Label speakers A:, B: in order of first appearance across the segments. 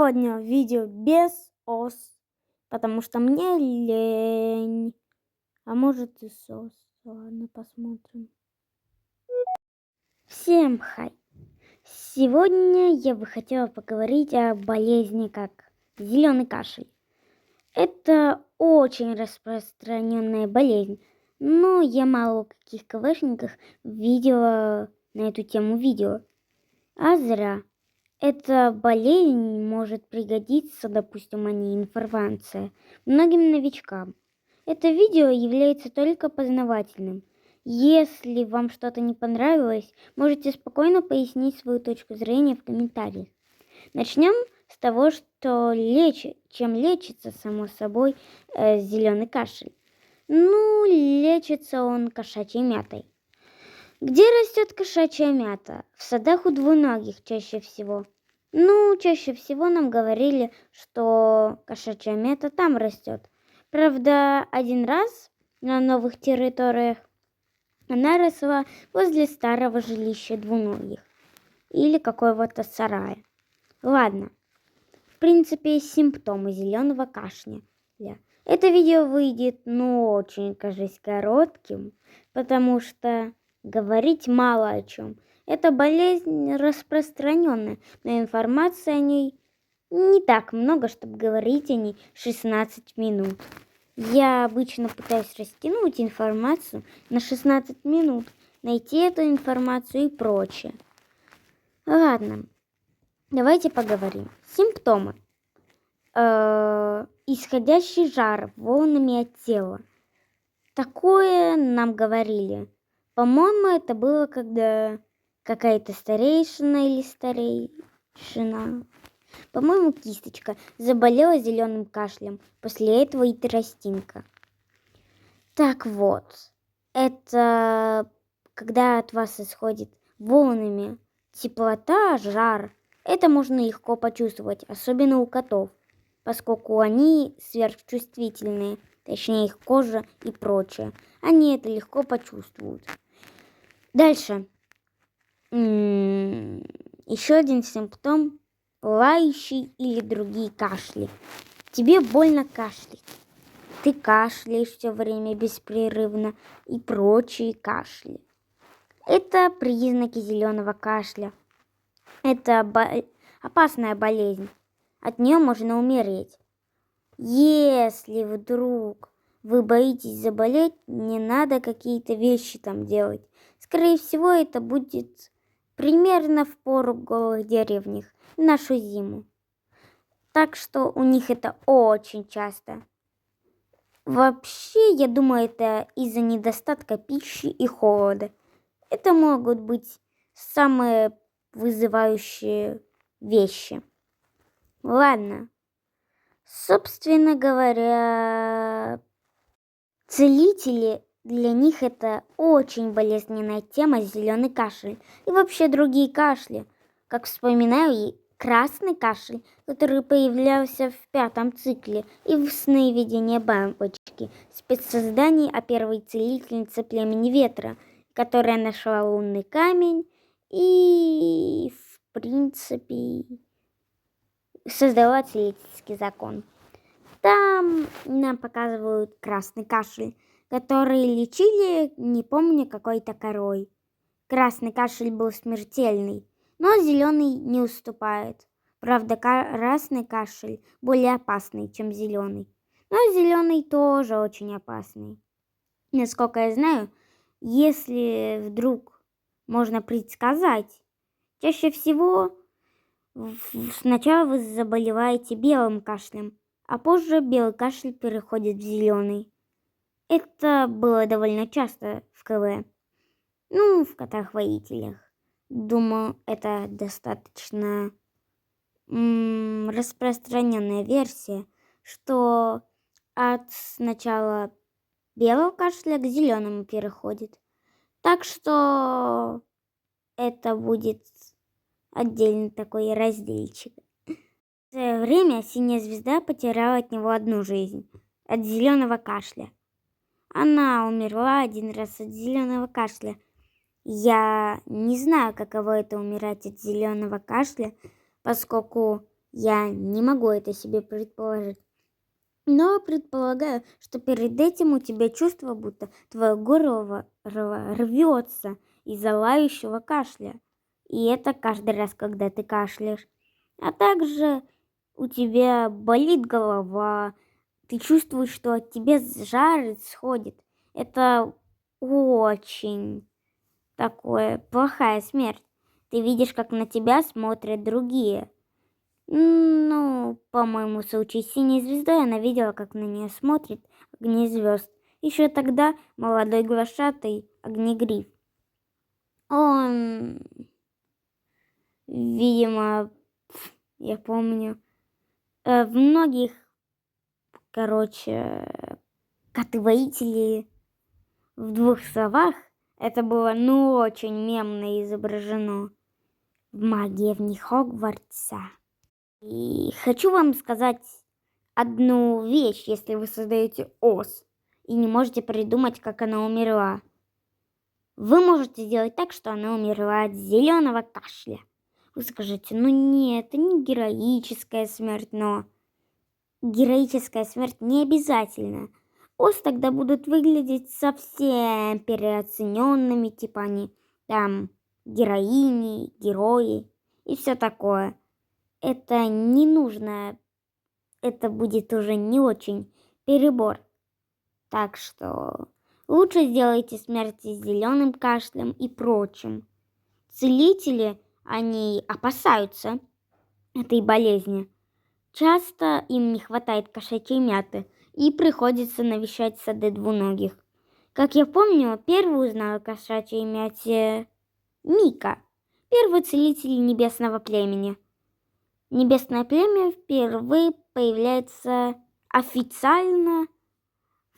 A: Сегодня видео без ос, потому что мне лень. А может и с ос. Ладно, посмотрим. Всем хай! Сегодня я бы хотела поговорить о болезни как зеленый кашель. Это очень распространенная болезнь, но я мало у каких КВшниках видела на эту тему видео. А зря. Эта болезнь может пригодиться, допустим, а не информация, многим новичкам. Это видео является только познавательным. Если вам что-то не понравилось, можете спокойно пояснить свою точку зрения в комментариях. Начнем с того, что чем лечится, само собой, зеленый кашель. Лечится он кошачьей мятой. Где растет кошачья мята? В садах у двуногих чаще всего. Чаще всего нам говорили, что кошачья мята там растет. Правда, один раз на новых территориях она росла возле старого жилища двуногих или какого-то сарая. Ладно, в принципе, симптомы зеленого кашля. Это видео выйдет, очень, кажется, коротким, потому что говорить мало о чем. Эта болезнь распространенная, но информации о ней не так много, чтобы говорить о ней 16 минут. Я обычно пытаюсь растянуть информацию на 16 минут, найти эту информацию и прочее. Ладно, давайте поговорим. Симптомы. Исходящий жар волнами от тела. Такое нам говорили. По-моему, это было, когда какая-то старейшина или старейшина, по-моему, кисточка, заболела зеленым кашлем. После этого и тростинка. Так вот, это когда от вас исходит волнами теплота, жар. Это можно легко почувствовать, особенно у котов, поскольку они сверхчувствительные, точнее их кожа и прочее. Они это легко почувствуют. Дальше. Еще один симптом – лающий или другие кашли. Тебе больно кашлять. Ты кашляешь все время беспрерывно и прочие кашли. Это признаки зеленого кашля. Это опасная болезнь. От нее можно умереть. Если вдруг вы боитесь заболеть, не надо какие-то вещи там делать. Скорее всего, это будет примерно в пору голых деревнях в нашу зиму. Так что у них это очень часто. Вообще, я думаю, это из-за недостатка пищи и холода. Это могут быть самые вызывающие вещи. Ладно. Собственно говоря, целители, для них это очень болезненная тема, зеленый кашель. И вообще другие кашли. Как вспоминаю, и красный кашель, который появлялся в 5-м цикле, и в сновидении бабочки, спецсоздание о первой целительнице племени ветра, которая нашла лунный камень и, в принципе, создала целительский закон. Там нам показывают красный кашель, который лечили, не помню, какой-то корой. Красный кашель был смертельный, но зеленый не уступает. Правда, красный кашель более опасный, чем зеленый. Но зеленый тоже очень опасный. Насколько я знаю, если вдруг можно предсказать, чаще всего сначала вы заболеваете белым кашлем, а позже белый кашель переходит в зеленый. Это было довольно часто в КВ. В котах-воителях. Думаю, это достаточно распространенная версия, что от сначала белого кашля к зеленому переходит. Так что это будет отдельный такой разделчик. В свое время синяя звезда потеряла от него одну жизнь, от зеленого кашля. Она умерла один раз от зеленого кашля. Я не знаю, каково это умирать от зеленого кашля, поскольку Я не могу это себе предположить. Но предполагаю, что перед этим у тебя чувство, будто твое горло рвется из-за лающего кашля. И это каждый раз, когда ты кашляешь. А также у тебя болит голова, ты чувствуешь, что от тебя жар исходит. Это очень такое плохая смерть. Ты видишь, как на тебя смотрят другие. Ну, по-моему, в случае с синей звездой она видела, как на нее смотрит огни звезд. Еще тогда молодой глашатый Огнегриф. Он, видимо, я помню, в многих, коты-воители в 2 словах, это было, ну, очень мемно изображено в «Магии Хогвартса». И хочу вам сказать одну вещь, если вы создаете ос и не можете придумать, как она умерла. Вы можете сделать так, что она умерла от зеленого кашля. Вы скажете, ну нет, это не героическая смерть, но героическая смерть не обязательно. Ос тогда будут выглядеть совсем переоцененными, типа они там героини, герои и все такое. Это не нужно, это будет уже не очень перебор. Так что лучше сделайте смерти с зеленым кашлем и прочим. Целители, они опасаются этой болезни. Часто им не хватает кошачьей мяты и приходится навещать сады двуногих. Как я помню, первую узнала о кошачьей мяте Мика, первый целитель небесного племени. Небесное племя впервые появляется официально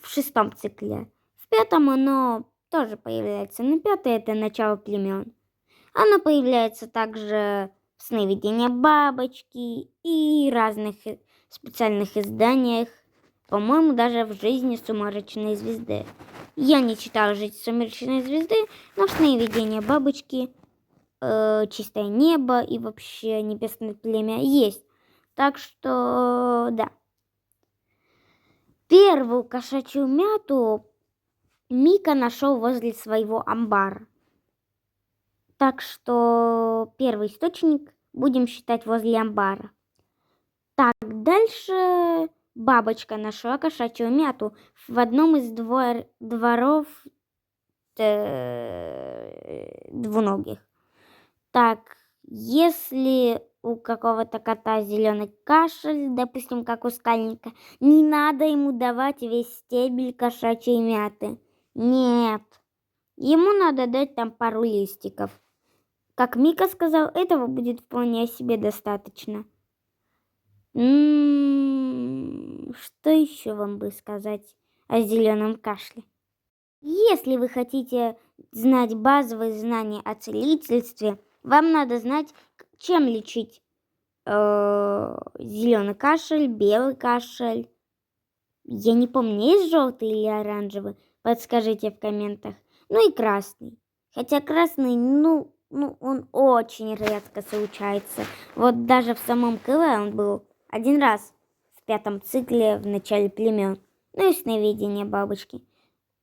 A: в 6-м цикле. В 5-м оно тоже появляется, но 5-й это начало племен. Оно появляется также в сновидениях бабочки и разных специальных изданиях, по-моему, даже в жизни сумеречной звезды. Я не читала «Жизнь сумеречной звезды», но в сновидениях бабочки чистое небо и вообще небесное племя есть. Так что, да. Первую кошачью мяту Мика нашел возле своего амбара. Так что первый источник будем считать возле амбара. Так, дальше бабочка нашла кошачью мяту в одном из дворов двуногих. Так, если у какого-то кота зеленый кашель, допустим, как у скальника, не надо ему давать весь стебель кошачьей мяты. Нет, ему надо дать там пару листиков. Как Мика сказал, этого будет вполне себе достаточно. Что еще вам бы сказать о зеленом кашле? Если вы хотите знать базовые знания о целительстве, вам надо знать, чем лечить зеленый кашель, белый кашель. Я не помню, есть желтый или оранжевый. Подскажите в комментах. Ну и красный. Хотя красный, он очень редко случается. Вот даже в самом КВ он был один раз в 5-м цикле в начале племен. Ну и сновидение бабочки.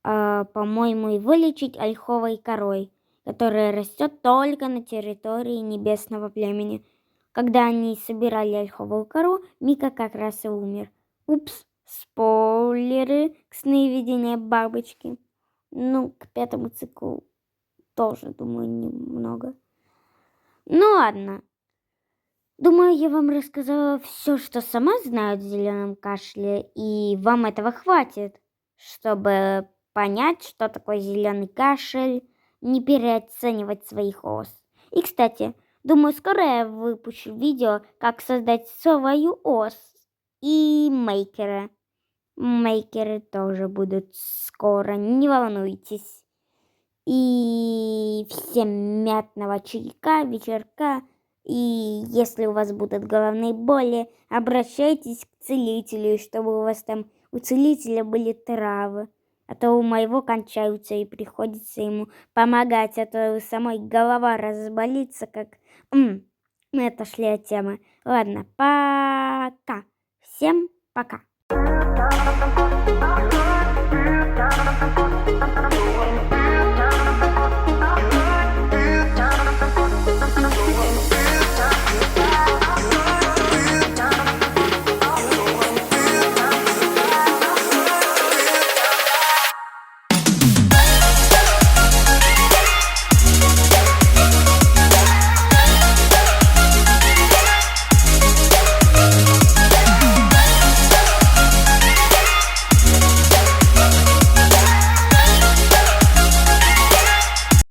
A: По-моему, его лечить ольховой корой, которая растет только на территории небесного племени. Когда они собирали ольховую кору, Мика как раз и умер. Упс, спойлеры к сновидению бабочки. Ну, к 5-му циклу тоже, думаю, немного. Ну ладно. Думаю, я вам рассказала все, что сама знаю о зеленом кашле, и вам этого хватит, чтобы понять, что такое зеленый кашель, не переоценивать своих ос. И, кстати, думаю, скоро я выпущу видео, как создать свою ос и мейкеры. Мейкеры тоже будут скоро, не волнуйтесь. И всем мятного чайка, вечерка. И если у вас будут головные боли, обращайтесь к целителю, чтобы у вас там у целителя были травы. А то у моего кончаются и приходится ему помогать, а то у самой голова разболится, как мы отошли от темы. Ладно, пока. Всем пока.